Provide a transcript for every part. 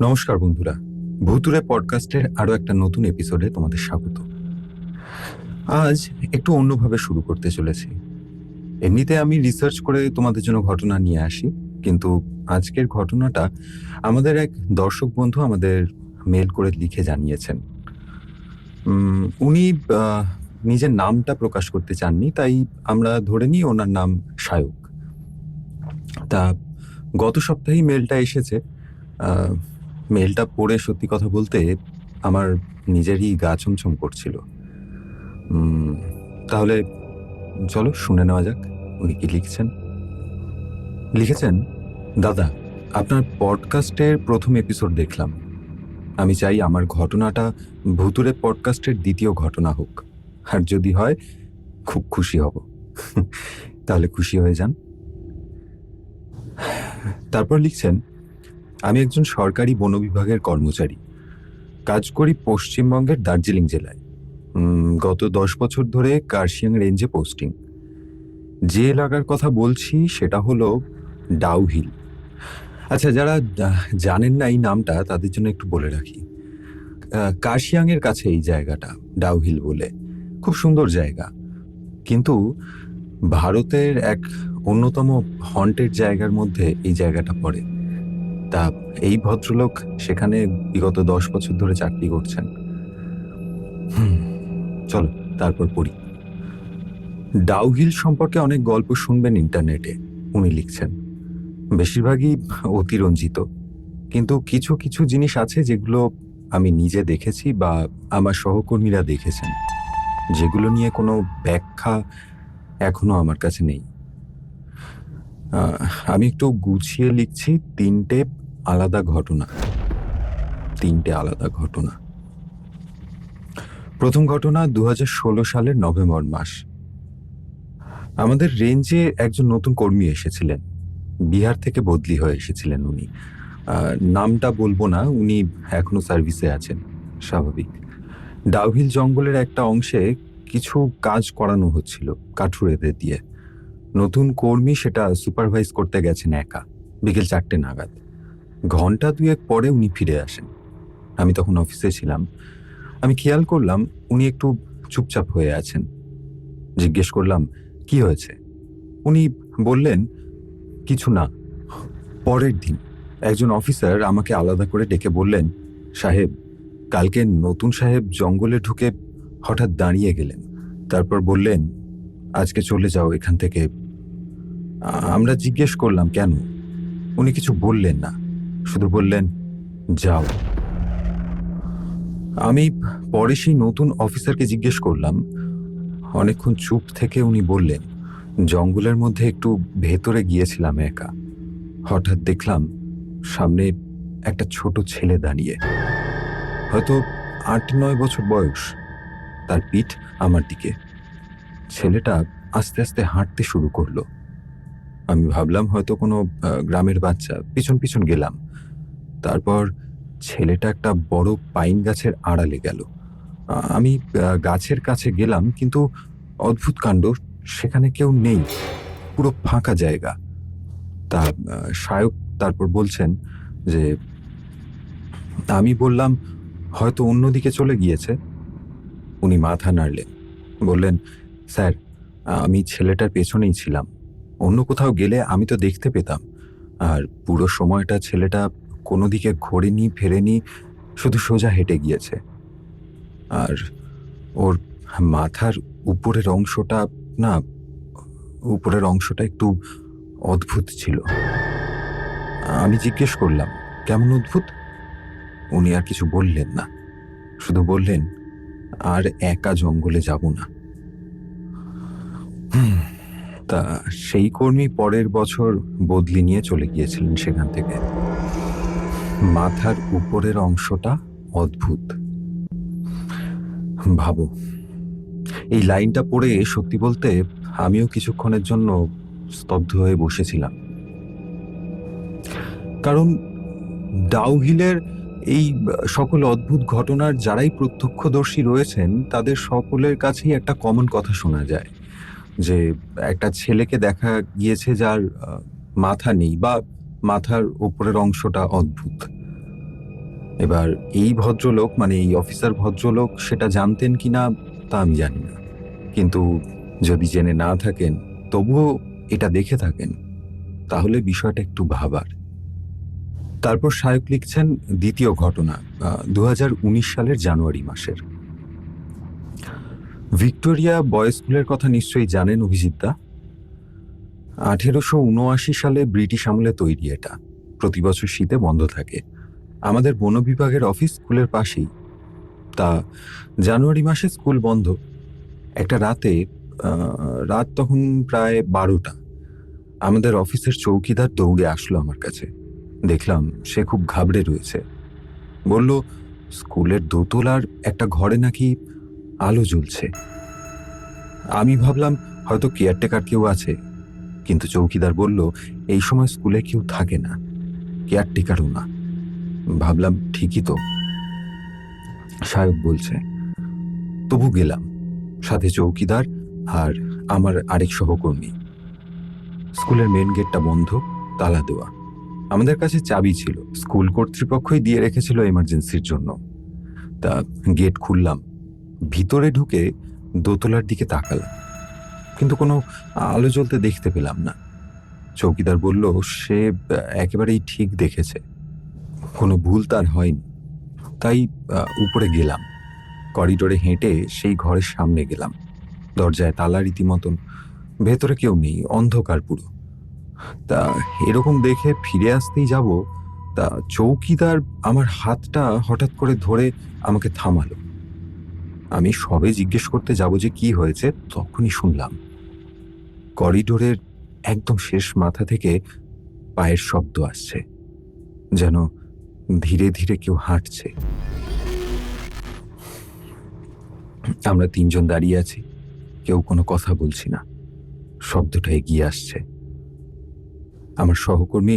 নমস্কার বন্ধুরা, ভুতুরে পডকাস্টের আরও একটা নতুন এপিসোডে তোমাদের স্বাগত। আজ একটু অন্যভাবে শুরু করতে চলেছি। এমনিতে আমি রিসার্চ করে তোমাদের জন্য ঘটনা নিয়ে আসি, কিন্তু আজকের ঘটনাটা আমাদের এক দর্শক বন্ধু আমাদের মেল করে লিখে জানিয়েছেন। উনি নিজের নামটা প্রকাশ করতে চাননি, তাই আমরা ধরে নিই ওনার নাম সায়ক। তা গত সপ্তাহেই মেলটা এসেছে। মেলটা পড়ে সত্যি কথা বলতে আমার নিজেরই গা ছমছম করছিল। তাহলে চলো শুনে নেওয়া যাক উনি কি লিখেছেন। দাদা, আপনার পডকাস্টের প্রথম এপিসোড দেখলাম। আমি চাই আমার ঘটনাটা ভুতুরে পডকাস্টের দ্বিতীয় ঘটনা হোক, আর যদি হয় খুব খুশি হব। তাহলে খুশি হয়ে যান। তারপর লিখছেন, আমি একজন সরকারি বন বিভাগের কর্মচারী, কাজ করি পশ্চিমবঙ্গের দার্জিলিং জেলায়। গত 10 বছর ধরে কার্শিয়াং রেঞ্জে পোস্টিং। যে এলাকার কথা বলছি সেটা হলো ডাউহিল। আচ্ছা, যারা জানেন না এই নামটা তাদের জন্য একটু বলে রাখি। কার্শিয়াংয়ের কাছে এই জায়গাটা ডাউহিল বলে, খুব সুন্দর জায়গা, কিন্তু ভারতের এক অন্যতম হন্টেড জায়গার মধ্যে এই জায়গাটা পড়ে। তা এই ভদ্রলোক সেখানে বিগত 10 বছর ধরে চাকরি করছেন। চলো তারপর পড়ি। ডাউহিল সম্পর্কে অনেক গল্প শুনবেন ইন্টারনেটে, উনি লিখছেন। বেশিরভাগই অতিরঞ্জিত, কিন্তু কিছু কিছু জিনিস আছে যেগুলো আমি নিজে দেখেছি বা আমার সহকর্মীরা দেখেছেন, যেগুলো নিয়ে কোনো ব্যাখ্যা এখনো আমার কাছে নেই। আমি একটু গুছিয়ে লিখছি। তিনটে আলাদা ঘটনা। প্রথম ঘটনা 2016 সালের নভেম্বর মাস। আমাদের রেঞ্জে একজন নতুন কর্মী এসেছিলেন, বিহার থেকে বদলি হয়ে এসেছিলেন উনি। নামটা বলবো না, উনি এখনো সার্ভিসে আছেন, স্বাভাবিক। ডাউহিল জঙ্গলের একটা অংশে কিছু কাজ করানো হচ্ছিল কাঠুরেদের দিয়ে। নতুন কর্মী সেটা সুপারভাইজ করতে গেছেন একা, বিকেল 4টে নাগাদ। ঘন্টা 2 পরে উনি ফিরে আসেন। আমি তখন অফিসে ছিলাম। আমি খেয়াল করলাম উনি একটু চুপচাপ হয়ে আছেন। জিজ্ঞেস করলাম, কি হয়েছে? উনি বললেন, কিছু না। পরের দিন একজন অফিসার আমাকে আলাদা করে ডেকে বললেন, সাহেব, কালকে নতুন সাহেব জঙ্গলে ঢুকে হঠাৎ দাঁড়িয়ে গেলেন। তারপর বললেন, আজকে চলে যাও এখান থেকে। আমরা জিজ্ঞেস করলাম কেন? উনি কিছু বললেন না, শুধু বললেন, যাও। আমি পরে সেই নতুন অফিসারকে জিজ্ঞেস করলাম। অনেকক্ষণ চুপ থেকে উনি বললেন, জঙ্গলের মধ্যে একটু ভেতরে গিয়েছিলাম একা। হঠাৎ দেখলাম সামনে একটা ছোট ছেলে দাঁড়িয়ে, হয়তো 8-9 বছর বয়স। তার পিঠ আমার দিকে। ছেলেটা আস্তে আস্তে হাঁটতে শুরু করলো। আমি ভাবলাম হয়তো কোনো গ্রামের বাচ্চা, পিছন পিছন গেলাম। তারপর ছেলেটা একটা বড় পাইন গাছের আড়ালে গেল। আমি গাছের কাছে গেলাম, কিন্তু অদ্ভুত কাণ্ড, সেখানে কেউ নেই, পুরো ফাঁকা জায়গা। তা সায়ক তারপর বলছেন যে, আমি বললাম হয়তো অন্যদিকে চলে গিয়েছে। উনি মাথা নাড়লেন, বললেন, স্যার, আমি ছেলেটার পেছনেই ছিলাম। অন্য কোথাও গেলে আমি তো দেখতে পেতাম। আর পুরো সময়টা ছেলেটা কোনো দিকে ঘোরেনি, ফেরেনি, শুধু সোজা হেঁটে গিয়েছে। আর ওর মাথার উপরের অংশটা একটু অদ্ভুত ছিল। আমি জিজ্ঞেস করলাম, কেমন অদ্ভুত? উনি আর কিছু বললেন না, শুধু বললেন, আর একা জঙ্গলে যাব না। তা সেই কর্মী পরের বছর বদলি নিয়ে চলে গিয়েছিলেন সেখান থেকে। মাথার উপরের অংশটা অদ্ভুত। ভাবো, এই লাইনটা পড়ে সত্যি বলতে আমিও কিছুক্ষণের জন্য স্তব্ধ হয়ে বসেছিলাম। কারণ ডাউহিলের এই সকল অদ্ভুত ঘটনার যারাই প্রত্যক্ষদর্শী রয়েছেন তাদের সকলের কাছেই একটা কমন কথা শোনা যায়, যে একটা ছেলেকে দেখা গিয়েছে যার মাথা নেই বা মাথার ওপরের অংশটা অদ্ভুত। এবার এই ভদ্রলোক, মানে এই অফিসার ভদ্রলোক, সেটা জানতেন কিনা তা আমি জানি না, কিন্তু যদি জেনে না থাকেন তবুও এটা দেখে থাকেন, তাহলে বিষয়টা একটু ভাবার। তারপর সায়ক লিখছেন দ্বিতীয় ঘটনা, 2019 সালের জানুয়ারি মাসের। ভিক্টোরিয়া বয়েজ স্কুলের কথা নিশ্চয়ই জানেন অভিজিৎদা। 1879 সালে ব্রিটিশ আমলে তৈরি এটা। প্রতি বছর শীতে বন্ধ থাকে। আমাদের বন বিভাগের অফিস স্কুলের পাশেই। তা জানুয়ারি মাসে স্কুল বন্ধ। একটা রাতে, রাত তখন প্রায় 12টা, আমাদের অফিসের চৌকিদার দৌড়ে আসলো আমার কাছে। দেখলাম সে খুব ঘাবড়ে রয়েছে। বলল স্কুলের দোতলার একটা ঘরে নাকি আলো জ্বলছে। আমি ভাবলাম হয়তো কেয়ারটেকার কেউ আছে, কিন্তু চৌকিদার বলল এই সময় স্কুলে কেউ থাকে না, কেয়ারটেকারও না। ভাবলাম ঠিকই তো, সায়ক বলছে। তবু গেলাম, সাথে চৌকিদার আর আমার আরেক সহকর্মী। স্কুলের মেন গেটটা বন্ধ, তালা দেওয়া। আমাদের কাছে চাবি ছিল, স্কুল কর্তৃপক্ষই দিয়ে রেখেছিল এমার্জেন্সির জন্য। তা গেট খুললাম, ভিতরে ঢুকে দোতলার দিকে তাকালাম, কিন্তু কোনো আলো জ্বলতে দেখতে পেলাম না। চৌকিদার বলল সে একেবারেই ঠিক দেখেছে, কোনো ভুল তার হয়নি। তাই উপরে গেলাম, করিডোরে হেঁটে সেই ঘরের সামনে গেলাম। দরজায় তালা রীতিমতন, ভেতরে কেউ নেই, অন্ধকার পুরো। তা এরকম দেখে ফিরে আসতেই যাব, তা চৌকিদার আমার হাতটা হঠাৎ করে ধরে আমাকে থামালো। আমি সবে জিজ্ঞেস করতে যাব যে কি হয়েছে, তখনই শুনলাম করিডোরের একদম শেষ মাথা থেকে পায়ের শব্দ আসছে, যেন ধীরে ধীরে কেউ হাঁটছে। আমরা তিনজন দাঁড়িয়ে আছি, কেউ কোনো কথা বলছি না। শব্দটা এগিয়ে আসছে। আমার সহকর্মী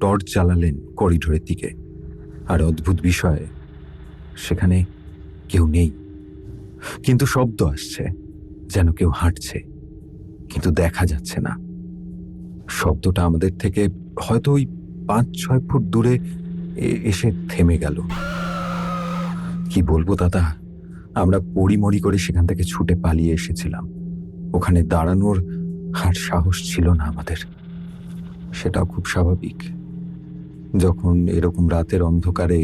টর্চ জ্বালালেন করিডোরের দিকে, আর অদ্ভুত বিষয়, সেখানে কেউ নেই, কিন্তু শব্দ আসছে, যেন কেউ হাঁটছে, কিন্তু দেখা যাচ্ছে না। শব্দটা আমাদের থেকে হয়তো ওই 5-6 ফুট দূরে এসে থেমে গেল। কি বলবো দাদা, আমরা পড়িমড়ি করে সেখান থেকে ছুটে পালিয়ে এসেছিলাম। ওখানে দাঁড়ানোর আর সাহস ছিল না আমাদের। সেটাও খুব স্বাভাবিক, যখন এরকম রাতের অন্ধকারে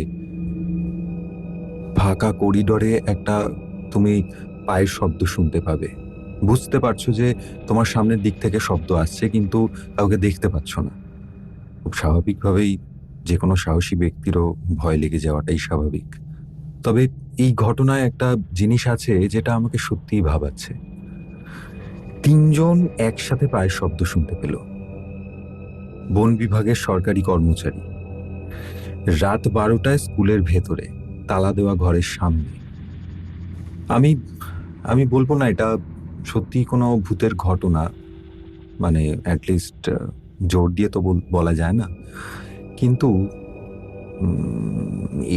ফাঁকা করিডোরে একটা তুমি পায়ের শব্দ শুনতে পাবে। বুঝতে পারছো যে তোমার সামনের দিক থেকে শব্দ আসছে, কিন্তু কাউকে দেখতে পাচ্ছ না। খুব স্বাভাবিকভাবেই যে কোনো সাহসী ব্যক্তিরও ভয় লেগে যাওয়াটাই স্বাভাবিক। তবে এই ঘটনায় একটা জিনিস আছে যেটা আমাকে সত্যিই ভাবাচ্ছে। 3 জন একসাথে পায়ের শব্দ শুনতে পেল। বন বিভাগের সরকারি কর্মচারী, রাত 12টায় স্কুলের ভেতরে তালা দেওয়া ঘরের সামনে। আমি আমি বলবো না এটা সত্যি কোনো ভূতের ঘটনা, মানে অ্যাটলিস্ট জোর দিয়ে তো বলা যায় না, কিন্তু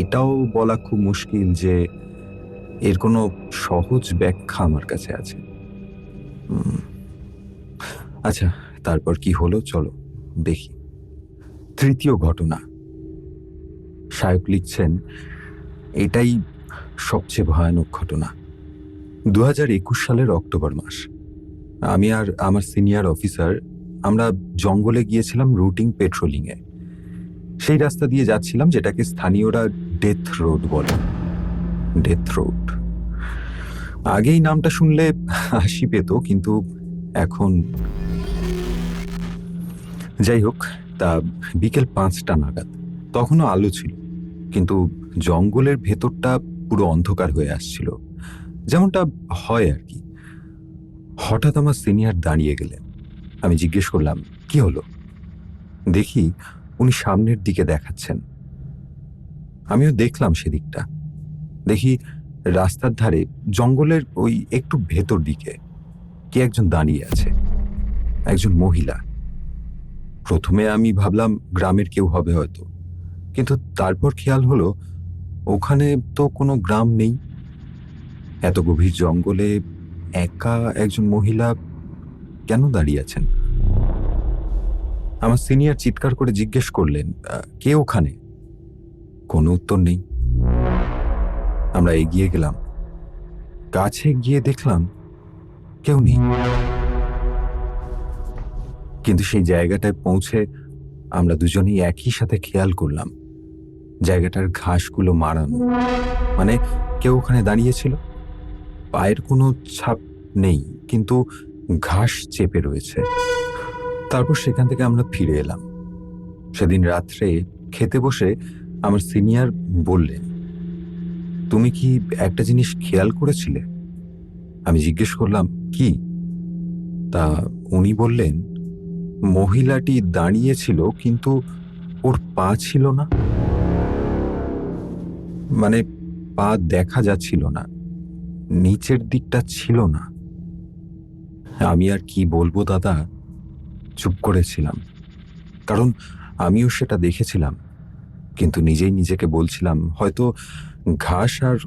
এটাও বলা খুব মুশকিল যে এর কোনো সহজ ব্যাখ্যা আমার কাছে আছে। আচ্ছা, তারপর কি হলো চলো দেখি। তৃতীয় ঘটনা, সায়ক লিখছেন এটাই সবচেয়ে ভয়ানক ঘটনা। 2021 সালের অক্টোবর মাস। আমি আর আমার সিনিয়র অফিসার আমরা জঙ্গলে গিয়েছিলাম রুটিং পেট্রোলিংয়ে। সেই রাস্তা দিয়ে যাচ্ছিলাম যেটাকে স্থানীয়রা ডেথ রোড বলে। ডেথ রোড আগেই নামটা শুনলে হাসি পেত, কিন্তু এখন যাই হোক। তা বিকেল 5টা নাগাদ, তখনও আলো ছিল, কিন্তু জঙ্গলের ভেতরটা পুরো অন্ধকার হয়ে আসছিল, যেমনটা হয় আর কি। হঠাৎ আমার সিনিয়র দাঁড়িয়ে গেলেন। আমি জিজ্ঞেস করলাম কি হলো। দেখি উনি সামনের দিকে দেখাচ্ছেন। আমিও দেখলাম সেদিকটা। দেখি রাস্তার ধারে জঙ্গলের ওই একটু ভেতর দিকে কে একজন দাঁড়িয়ে আছে, একজন মহিলা। প্রথমে আমি ভাবলাম গ্রামের কেউ হবে হয়তো, কিন্তু তারপর খেয়াল হলো ওখানে তো কোনো গ্রাম নেই। এত গভীর জঙ্গলে একা একজন মহিলা কেন দাঁড়িয়ে আছেন? আমার সিনিয়র চিৎকার করে জিজ্ঞেস করলেন কে ওখানে? কোনো উত্তর নেই। আমরা এগিয়ে গেলাম। কাছে গিয়ে দেখলাম কেউ নেই, কিন্তু সেই জায়গাটায় পৌঁছে আমরা দুজনেই একই সাথে খেয়াল করলাম জায়গাটার ঘাসগুলো মারানো, মানে কেউ ওখানে দাঁড়িয়েছিল। পায়ের কোনো ছাপ নেই, কিন্তু ঘাস চেপে রয়েছে। তারপর সেখান থেকে আমরা ফিরে এলাম। সেদিন রাত্রে খেতে বসে আমার সিনিয়র বললেন, তুমি কি একটা জিনিস খেয়াল করেছিলে? আমি জিজ্ঞেস করলাম, কি? তা উনি বললেন, মহিলাটি দাঁড়িয়েছিল কিন্তু ওর পা ছিল না, মানে পা দেখা যাচ্ছিল না, নিচের দিকটা ছিল না। আমি আর কি বলবো দাদা, চুপ করেছিলাম, কারণ আমিও সেটা দেখেছিলাম, কিন্তু নিজেই নিজেকে বলছিলাম হয়তো ঘাস আর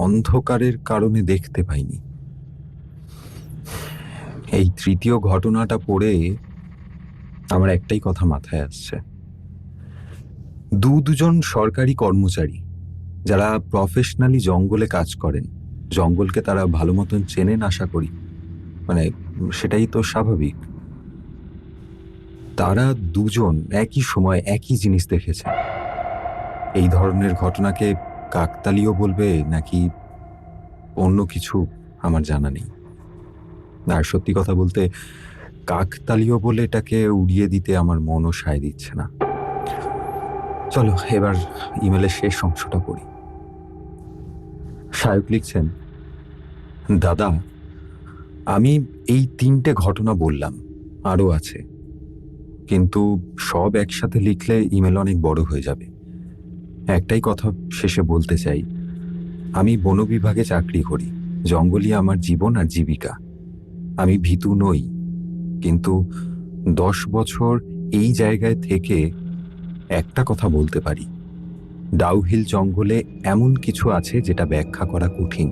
অন্ধকারের কারণে দেখতে পাইনি। এই তৃতীয় ঘটনাটা পড়ে আমার একটাই কথা মাথায় আসছে। দুজন সরকারি কর্মচারী যারা প্রফেশনালি জঙ্গলে কাজ করেন, জঙ্গলকে তারা ভালো মতন চেনেন আশা করি, মানে সেটাই তো স্বাভাবিক। তারা দুজন একই সময় একই জিনিস দেখেছে। এই ধরনের ঘটনাকে কাকতালীয় বলবে নাকি অন্য কিছু আমার জানা নেই। আর সত্যি কথা বলতে, কাকতালীয় বলে এটাকে উড়িয়ে দিতে আমার মনও সায় দিচ্ছে না। চলো এবার ইমেলের শেষ অংশটা পড়ি। সায়ক লিখছেন, দাদা, আমি এই 3টে ঘটনা বললাম, আরও আছে, কিন্তু সব একসাথে লিখলে ইমেল অনেক বড় হয়ে যাবে। একটাই কথা শেষে বলতে চাই, আমি বন বিভাগে চাকরি করি, জঙ্গলই আমার জীবন আর জীবিকা। আমি ভীতু নই, কিন্তু 10 বছর এই জায়গায় থেকে একটা কথা বলতে পারি, ডাউহিল জঙ্গলে এমন কিছু আছে যেটা ব্যাখ্যা করা কঠিন।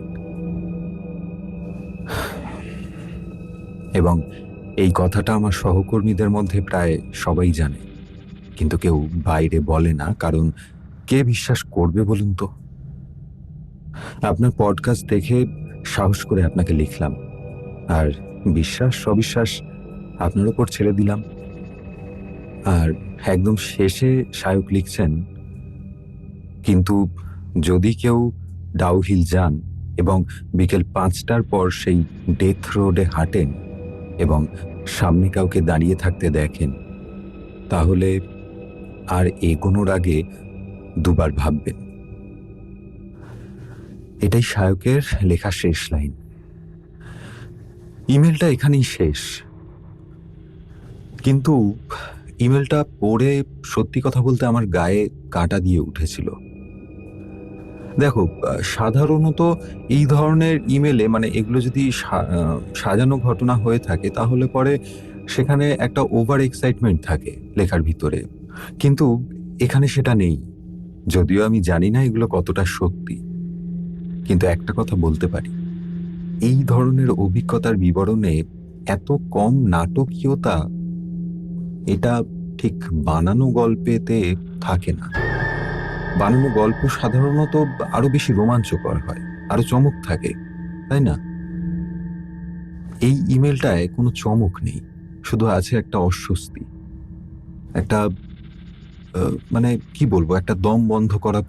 এবং এই কথাটা আমার সহকর্মীদের মধ্যে প্রায় সবাই জানে, কিন্তু কেউ বাইরে বলে না, কারণ কে বিশ্বাস করবে বলুন তো? আপনার পডকাস্ট দেখে সাহস করে আপনাকে লিখলাম, আর বিশ্বাস অবিশ্বাস আপনার ওপর ছেড়ে দিলাম। আর একদম শেষে সায়ক লিখছেন, কিন্তু যদি কেউ ডাউহিল যান এবং বিকেল 5টার পর সেই ডেথ রোডে হাঁটেন এবং সামনে কাউকে দাঁড়িয়ে থাকতে দেখেন, তাহলে আর এগোনোর আগে দুবার ভাববেন। এটাই সায়কের লেখা শেষ লাইন। ইমেলটা এখানেই শেষ, কিন্তু ইমেলটা পড়ে সত্যি কথা বলতে আমার গায়ে কাঁটা দিয়ে উঠেছিল। দেখো, সাধারণত এই ধরনের ইমেলে, মানে এগুলো যদি সাজানো ঘটনা হয়ে থাকে, তাহলে পরে সেখানে একটা ওভার এক্সাইটমেন্ট থাকে লেখার ভিতরে, কিন্তু এখানে সেটা নেই। যদিও আমি জানি না এগুলো কতটা সত্যি, কিন্তু একটা কথা বলতে পারি, এই ধরনের অভিজ্ঞতার বিবরণে এত কম নাটকীয়তা, এটা ঠিক বানানো গল্পেতে থাকে না। বানানো গল্প সাধারণত আরো বেশি রোমাঞ্চকর হয়, আরো চমক থাকে, তাই না? এই ইমেলটায় কোনো চমক নেই, শুধু আছে একটা অস্বস্তি, একটা মানে কি বলবো, একটা দম বন্ধ করা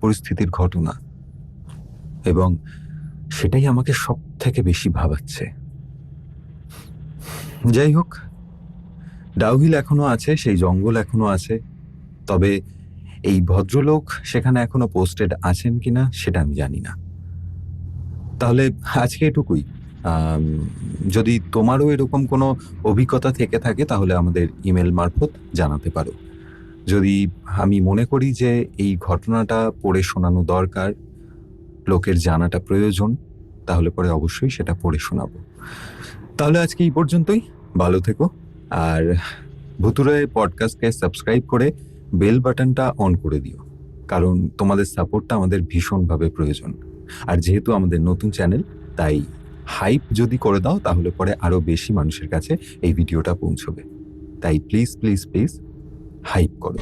পরিস্থিতির ঘটনা, এবং সেটাই আমাকে সব থেকে বেশি ভাবাচ্ছে। যাই হোক, ডাউহিল এখনো আছে, সেই জঙ্গল এখনো আছে, তবে এই ভদ্রলোক সেখানে এখনো পোস্টেড আছেন কিনা সেটা আমি জানি না। তাহলে আজকে এটুকুই। যদি তোমারও এরকম কোনো অভিজ্ঞতা থেকে থাকে, তাহলে আমাদের ইমেল মারফত জানাতে পারো। যদি আমি মনে করি যে এই ঘটনাটা পড়ে শোনানো দরকার, লোকের জানাটা প্রয়োজন, তাহলে পরে অবশ্যই সেটা পড়ে শোনাবো। তাহলে আজকে এই পর্যন্তই। ভালো থেকো, আর ভুতুড়ে পডকাস্টকে সাবস্ক্রাইব করে বেল বাটনটা অন করে দিও, কারণ তোমাদের সাপোর্টটা আমাদের ভীষণভাবে প্রয়োজন। আর যেহেতু আমাদের নতুন চ্যানেল, তাই হাইপ যদি করে দাও, তাহলে পরে আরো বেশি মানুষের কাছে এই ভিডিওটা পৌঁছবে। তাই প্লিজ প্লিজ প্লিজ হাইপ করো।